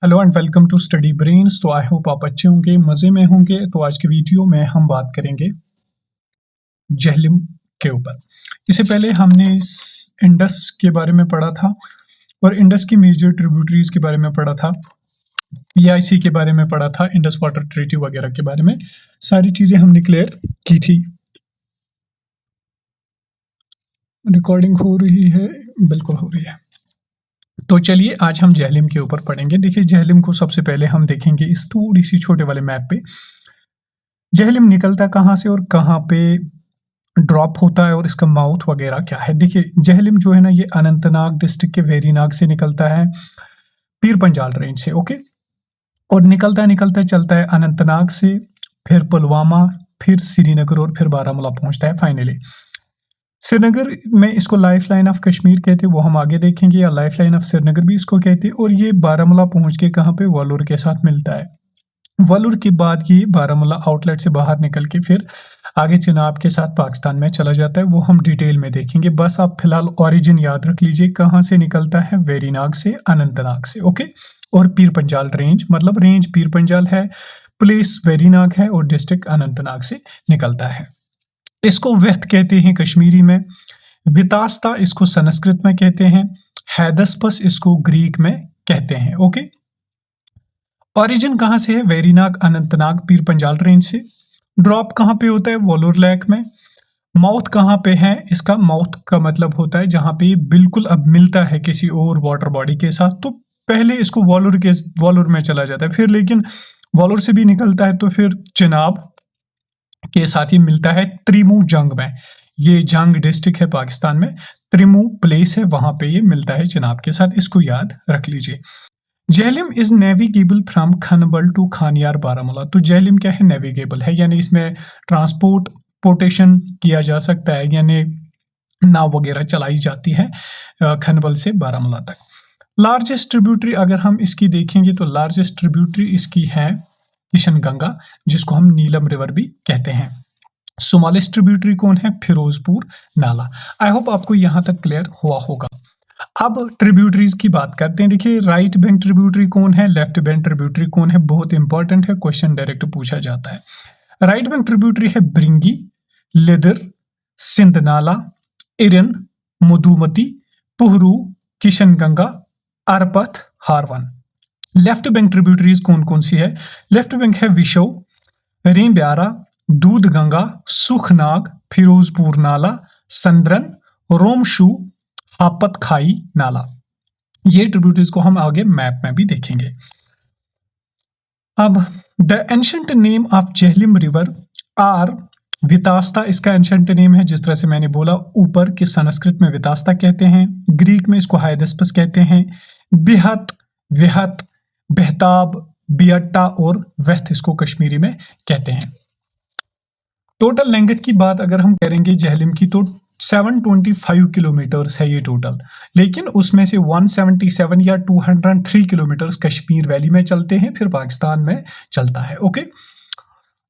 Hello and welcome to Study Brains. तो I hope आप अच्छे होंगे, मज़े में होंगे। तो आज की वीडियो में हम बात करेंगे झेलम के ऊपर। इससे पहले हमने इस इंडस के बारे में पढ़ा था और इंडस की मेजर ट्रिब्यूटरीज के बारे में पढ़ा था, पीआईसी के बारे में पढ़ा था, इंडस वाटर ट्रीटी वगैरह के बारे में सारी चीज़ें हमने क्लियर की थी। रिकॉर्डिंग हो रही है? बिल्कुल हो रही है। तो चलिए आज हम झेलम के ऊपर पढ़ेंगे। देखिए झेलम को सबसे पहले हम देखेंगे इस थोड़ी सी छोटे वाले मैप पे। झेलम निकलता कहाँ से और कहाँ पे ड्रॉप होता है और इसका माउथ वगैरह क्या है। देखिए झेलम जो है ना, ये अनंतनाग डिस्ट्रिक्ट के वेरीनाग से निकलता है, पीर पंजाल रेंज से। ओके, और निकलता चलता है अनंतनाग से, फिर पुलवामा, फिर श्रीनगर और फिर बारामूला पहुंचता है फाइनली। श्रीनगर में इसको लाइफ लाइन ऑफ कश्मीर कहते हैं, वो हम आगे देखेंगे, या लाइफ लाइन ऑफ श्रीनगर भी इसको कहते हैं। और ये बारामूला पहुंच के कहाँ पे, वॉलूर के साथ मिलता है। वॉलूर के बाद ये बारामूला आउटलेट से बाहर निकल के फिर आगे चिनाब के साथ पाकिस्तान में चला जाता है, वो हम डिटेल में देखेंगे। बस आप फिलहाल ओरिजिन याद रख लीजिए, कहाँ से निकलता है, वेरीनाग से, अनंतनाग से। ओके, और पीर पंजाल रेंज, मतलब रेंज पीर पंजाल है, प्लेस वेरीनाग है और डिस्ट्रिक्ट अनंतनाग से निकलता है। इसको व्यथ कहते हैं कश्मीरी में, वितास्ता इसको संस्कृत में कहते हैं, हैदस्पस इसको ग्रीक में कहते हैं। ओके, ओरिजिन कहाँ से है, वेरीनाग, अनंतनाग, पीर पंजाल रेंज से। ड्रॉप कहाँ पे होता है, वॉलूर लेक में। माउथ कहाँ पे है, इसका माउथ का मतलब होता है जहाँ पे बिल्कुल अब मिलता है किसी और वाटर बॉडी के साथ। तो पहले इसको वॉलूर में चला जाता है, फिर लेकिन वॉलूर से भी निकलता है तो फिर चिनाब के साथ ही मिलता है त्रिमू जंग में। ये जंग डिस्ट्रिक्ट है पाकिस्तान में, त्रिमू प्लेस है, वहां पे ये मिलता है चिनाब के साथ, इसको याद रख लीजिए। Jhelum is navigable from Khanabal to Khanyar Baramulla. तो झेलम क्या है, नेविगेबल है, यानी इसमें ट्रांसपोर्टेशन किया जा सकता है, यानी नाव वगैरह चलाई जाती है खनबल से बारामूला तक। लार्जेस्ट ट्रिब्यूटरी अगर हम इसकी देखेंगे तो लार्जेस्ट ट्रिब्यूटरी इसकी है किशन गंगा, जिसको हम नीलम रिवर भी कहते हैं। स्मॉलेस्ट ट्रिब्यूटरी कौन है, फिरोजपुर नाला। आई होप आपको यहां तक क्लियर हुआ होगा। अब ट्रिब्यूटरीज की बात करते हैं। देखिए राइट बैंक ट्रिब्यूटरी कौन है, लेफ्ट बैंक ट्रिब्यूटरी कौन है, बहुत इंपॉर्टेंट है, क्वेश्चन डायरेक्ट पूछा जाता है। राइट बैंक ट्रिब्यूटरी है Bringi, Lidder, Sindh Nala, Erin, Madhumati, Pohru, Kishan Ganga, Arpath, Harwan. Left bank tributaries कौन कौन सी है, लेफ्ट बैंक है विशो, रीम ब्यारा, दूध गंगा, सुखनाग, फिरोजपुर नाला, संद्रन, रोमशू, हापत खाई नाला। ये ट्रिब्यूटरीज को हम आगे मैप में भी देखेंगे। अब the ancient name of Jhelum river are Vitasta, इसका एंशंट नेम है, जिस तरह से मैंने बोला ऊपर कि संस्कृत में वितास्ता कहते हैं, ग्रीक में इसको हाइदस्पस कहते हैं, बिहत, विहत, बेहताब, बियट्टा और वेथ इसको कश्मीरी में कहते हैं। टोटल लेंथ की बात अगर हम करेंगे झेलम की तो 725 किलोमीटर्स है ये टोटल, लेकिन उसमें से 177 या 203 किलोमीटर्स कश्मीर वैली में चलते हैं, फिर पाकिस्तान में चलता है। Okay,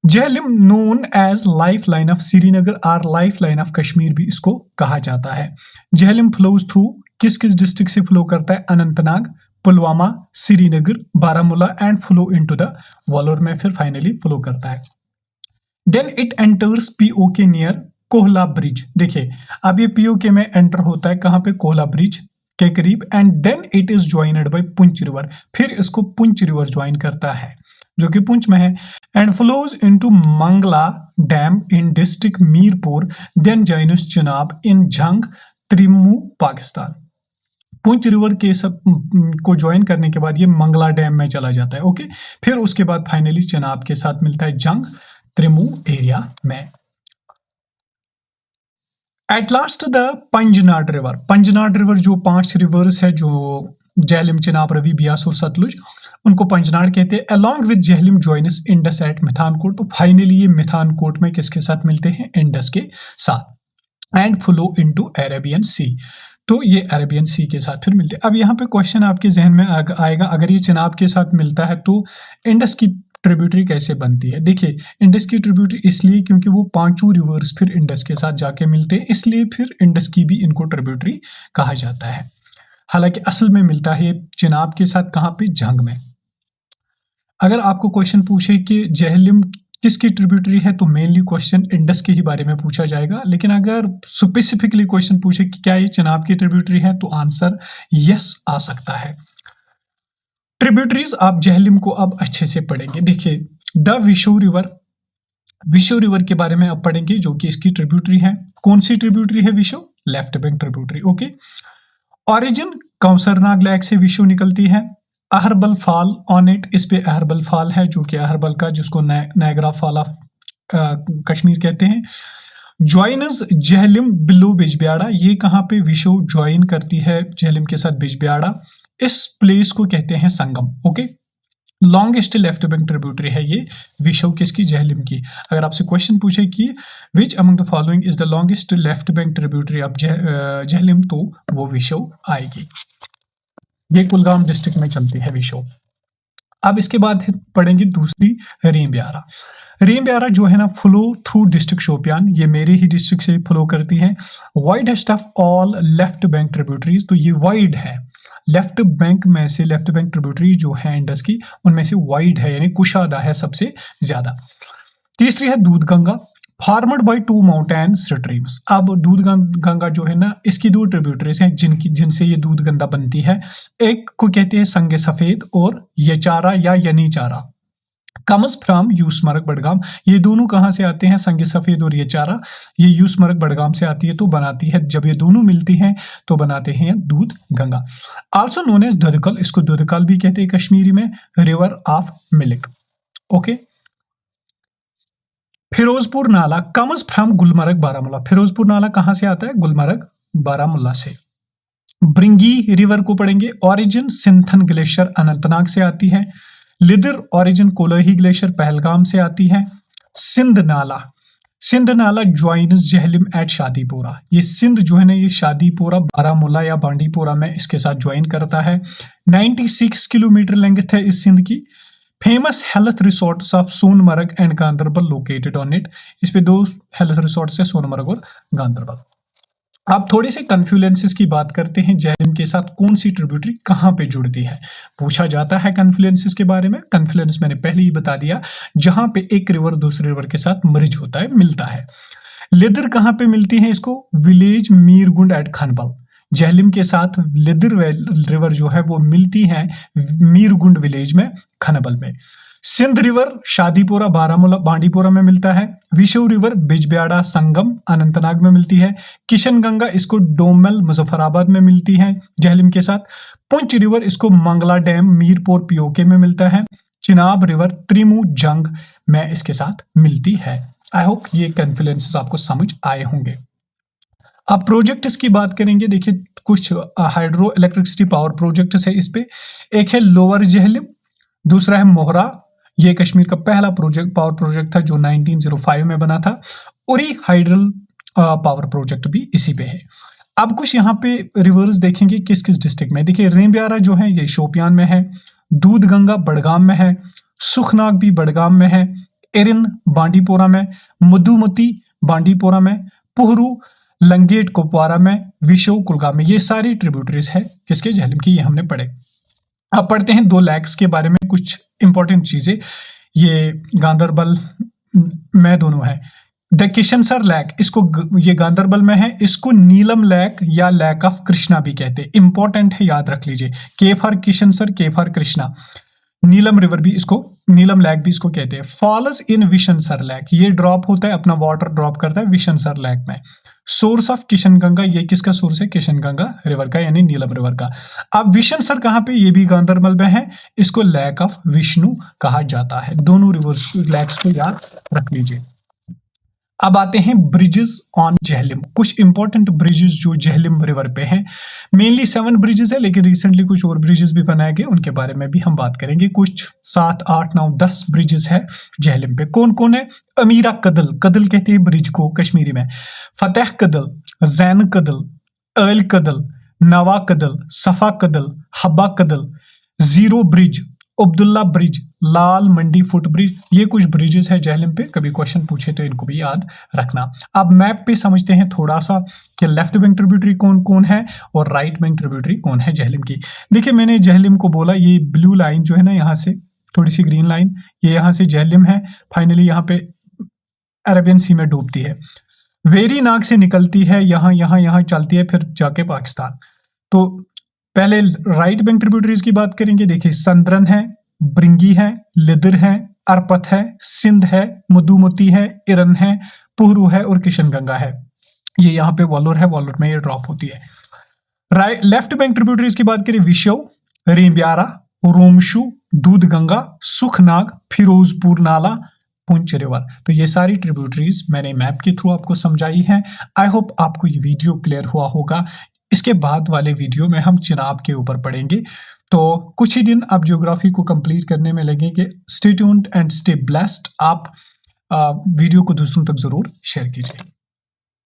Jhelum known as life line of Srinagar और लाइफ लाइन ऑफ कश्मीर भी इसको कहा जाता है। झेलम फ्लोज थ्रू किस किस डिस्ट्रिक्ट से फ्लो करता है, Anantnag, Pulwama, Srinagar, Baramulla and flow into the Wular में फिर फाइनली फ्लो करता है। Then it enters PoK near Kohala bridge. देखिए अब ये पीओके में एंटर होता है कहाँ पे, कोहला ब्रिज के करीब, and then it is joined by Poonch river. फिर इसको पुंछ रिवर ज्वाइन करता है जो कि पुंछ में है, and flows into Mangla dam in district Mirpur, then joins Chenab in Jhang, Trimmu, Pakistan. Poonch river के सब को ज्वाइन करने के बाद ये मंगला डैम में चला जाता है। ओके, फिर उसके बाद फाइनली चिनाब के साथ मिलता है जंग, त्रिमू एरिया में। At last the Panjnad river, Panjnad river जो 5 रिवर्स है जो झेलम, चिनाब, रवि, बियास और सतलुज, उनको पंजनाड कहते हैं। Along with Jhelum joins Indus at Mithankot. तो फाइनली ये मिथानकोट में किसके साथ मिलते हैं, इंडस के साथ, एंड फ्लो इनटू अरेबियन सी। तो ये अरेबियन सी के साथ फिर मिलते हैं। अब यहाँ पे क्वेश्चन आपके जहन में आएगा, अगर ये चिनाब के साथ मिलता है तो इंडस की ट्रिब्यूटरी कैसे बनती है। देखिए इंडस की ट्रिब्यूटरी इसलिए क्योंकि वो 5 रिवर्स फिर इंडस के साथ जाके मिलते हैं, इसलिए फिर इंडस की भी इनको ट्रिब्यूटरी कहा जाता है। हालांकि असल में मिलता है चिनाब के साथ कहाँ पे, जंग में। अगर आपको क्वेश्चन पूछे कि जेहलिम किसकी ट्रिब्यूटरी है तो मेनली क्वेश्चन इंडस के ही बारे में पूछा जाएगा, लेकिन अगर स्पेसिफिकली क्वेश्चन पूछे कि क्या ये चिनाब की ट्रिब्यूटरी है तो आंसर यस आ सकता है। ट्रिब्यूटरीज आप जेहलिम को अब अच्छे से पढ़ेंगे। देखिए द विशो रिवर के बारे में अब पढ़ेंगे जो कि इसकी ट्रिब्यूटरी है। कौन सी ट्रिब्यूटरी है Vishaw? Left bank tributary. Okay, origin Kausarnag lake से विशो निकलती है। अहरबल फॉल ऑन इट, इस पे अहरबल फॉल है जो कि अहरबल का, जिसको नायग्रा फॉल ऑफ कश्मीर कहते हैं। ज्वाइनस जेहलिम बिलो बिजबियाड़ा, ये कहाँ पे विशो ज्वाइन करती है जेहलिम के साथ बिजबियाड़ा, इस प्लेस को कहते हैं Sangam. Okay, longest left bank tributary है ये विशो किसकी? जेहलिम की। अगर आपसे क्वेश्चन पूछे कि which among the following is the longest left bank tributary of Jhelum, तो वो विशो आएगी। ये कुलगाम डिस्ट्रिक्ट में चलती है विशो। अब इसके बाद पढ़ेंगे दूसरी रीम ब्यारा। रीम ब्यारा जो है ना, फ्लो थ्रू डिस्ट्रिक्ट शोपियान, ये मेरे ही डिस्ट्रिक्ट से फ्लो करती है। Widest of all left bank tributaries, तो ये वाइड है लेफ्ट बैंक में से, लेफ्ट बैंक ट्रिब्यूटरी जो है इंडस की उनमें से वाइड है, यानी कुशादा है सबसे ज्यादा। तीसरी है दूध Ganga, formed by two mountain streams. अब दूध गंगा जो है ना, इसकी दो ट्रिब्यूटरीज हैं जिनसे ये दूध गंगा बनती है। एक को कहते हैं संगे सफेद और यचारा या यनीचारा। कम्स फ्रॉम यूसमर्ग बडगाम, ये दोनों कहाँ से आते हैं? संगे सफेद और यचारा, ये यूसमर्ग बडगाम से आती है, तो बनाती है, जब ये दोनों मिलती हैं तो बनाते हैं Doodh Ganga. Also known as Dudhkal, इसको दुधकल भी कहते हैं कश्मीरी में, river of milk. Okay, Ferozepur Nala comes from Gulmarg Baramulla, Ferozepur Nala कहां से आता है? गुलमर्ग बारामूला से। ब्रिंगी रिवर को पढ़ेंगे, ओरिजिन सिंथन ग्लेशियर अनंतनाग से आती है। लिदर ओरिजिन कोलोही ग्लेशियर पहलगाम से आती है। सिंध नाला ज्वाइन्स जेहलिम एट शादीपोरा, ये सिंध जो है ना, ये शादीपोरा बारामूला या बांडीपोरा में इसके साथ ज्वाइन करता है। 96 किलोमीटर लेंथ है इस सिंध की। Famous health resorts of Sonamarg and Ganderbal located on it, इस पे दो हेल्थ रिसोर्ट्स है, सोनमर्ग और गांदरबल। आप थोड़े से कन्फ्लुएंसेस की बात करते हैं, जेहलिम के साथ कौन सी ट्रिब्यूटरी कहाँ पे जुड़ती है, पूछा जाता है कन्फ्लुएंसेस के बारे में। कन्फ्लुएंस मैंने पहले ही बता दिया, जहां पे एक रिवर दूसरे रिवर के साथ मर्ज होता है, मिलता है। लेदर कहाँ पे मिलती है इसको? विलेज मीरगुंड एट खनबल, जेहलिम के साथ लिदर रिवर जो है वो मिलती है मीरगुंड विलेज में, खनबल में। सिंध रिवर शादीपोरा बारामूला बांडीपोरा में मिलता है। विशो रिवर बिजबियाड़ा संगम अनंतनाग में मिलती है। किशन गंगा इसको डोमल मुजफ्फराबाद में मिलती है जेहलिम के साथ। पुंछ रिवर इसको मंगला डैम मीरपुर पीओके में मिलता है। चिनाब रिवर त्रिमू जंग में इसके साथ मिलती है। आई होप ये कन्फ्लुएंसेस आपको समझ आए होंगे। अब प्रोजेक्ट्स की बात करेंगे। देखिए कुछ हाइड्रो इलेक्ट्रिसिटी पावर प्रोजेक्ट्स है इस पे। एक है लोअर जेहलिम, दूसरा है मोहरा, ये कश्मीर का पहला पावर प्रोजेक्ट था जो 1905 में बना था। उरी हाइड्रल पावर प्रोजेक्ट भी इसी पे है। अब कुछ यहाँ पे रिवर्स देखेंगे किस किस डिस्ट्रिक्ट में। देखिए रेम ब्यारा जो है ये शोपियान में है, दूध गंगा बडगाम में है, सुखनाग भी बडगाम में है, एरिन बांडीपोरा में, मधुमती बांडीपोरा में, पुहरू लंगेट कुपवारा में, विशो कुलगाम में। ये सारी ट्रिब्यूटरीज है किसके? जेहलिम की, ये हमने पढ़े। अब पढ़ते हैं दो लैक्स के बारे में कुछ इंपॉर्टेंट चीजें। ये गांदरबल में दोनों है। द किशनसर लैक, इसको ये गांदरबल में है, इसको नीलम लैक या लैक ऑफ कृष्णा भी कहते हैं। इंपॉर्टेंट है, याद रख लीजिए। के फॉर किशनसर, के फॉर कृष्णा। नीलम रिवर भी इसको, नीलम लैक भी इसको कहते हैं। फॉल्स इन विशनसर लैक, ये ड्रॉप होता है, अपना वाटर ड्रॉप करता है विशनसर लैक में। सोर्स ऑफ किशन गंगा, ये किसका सोर्स है? किशन गंगा रिवर का, यानी नीलम रिवर का। अब विशनसर कहाँ पे? ये भी गांदरबल में है, इसको लैक ऑफ विष्णु कहा जाता है। दोनों रिवर्स लैक्स को याद रख लीजिए। अब आते हैं ब्रिजेस ऑन जेहलिम। कुछ इंपॉर्टेंट ब्रिजेस जो जेहलिम रिवर पे हैं, मेनली 7 ब्रिजेस है, लेकिन रिसेंटली कुछ और ब्रिजेस भी बनाए गए, उनके बारे में भी हम बात करेंगे। कुछ 7, 8, 9, 10 ब्रिजेस है जेहलिम पे। कौन कौन है? अमीरा कदल, कदल कहते हैं ब्रिज को कश्मीरी में। फतेह कदल, जैन कदल, अल कदल, Nawa Kadal, Safa Kadal, Habba Kadal, zero bridge, Abdullah bridge, Lal Mandi foot bridge. ये कुछ ब्रिजेस है जेहलिम पे, कभी क्वेश्चन पूछे तो इनको भी याद रखना। अब मैप पे समझते हैं थोड़ा सा कि लेफ्ट बैंक ट्रिब्यूटरी कौन कौन है और राइट बैंक ट्रिब्यूटरी कौन है जेहलिम की। देखिए मैंने जेहलिम को बोला, ये ब्लू लाइन जो है ना, यहाँ से थोड़ी सी ग्रीन लाइन, ये यहाँ से झेलम है, फाइनली यहाँ पे अरेबियन सी में डूबती है, वेरी नाग से निकलती है, यहाँ चलती है, फिर जाके पाकिस्तान। तो पहले राइट बैंक ट्रिब्यूटरीज की बात करेंगे। देखिए संद्रन है, ब्रिंगी है, लिदर है, अरपत है, सिंध है, मधुमती है, इरन है, पुहरू है और किशनगंगा है। ये यहाँ पे वॉलर है, वॉलर में ये ड्रॉप होती है। राइट लेफ्ट बैंक ट्रिब्यूटरीज की बात करें, विशव, रेब्यारा, रोमशु, दूध गंगा, सुखनाग, फिरोजपुर नाला, पुंछ रिवर। तो ये सारी ट्रिब्यूटरीज मैंने मैप के थ्रू आपको समझाई हैं। आई होप आपको ये वीडियो क्लियर हुआ होगा। इसके बाद वाले वीडियो में हम चिनाब के ऊपर पढ़ेंगे। तो कुछ ही दिन आप ज्योग्राफी को कंप्लीट करने में लगेंगे। Stay tuned and stay blessed. आप वीडियो को दूसरों तक जरूर शेयर कीजिए।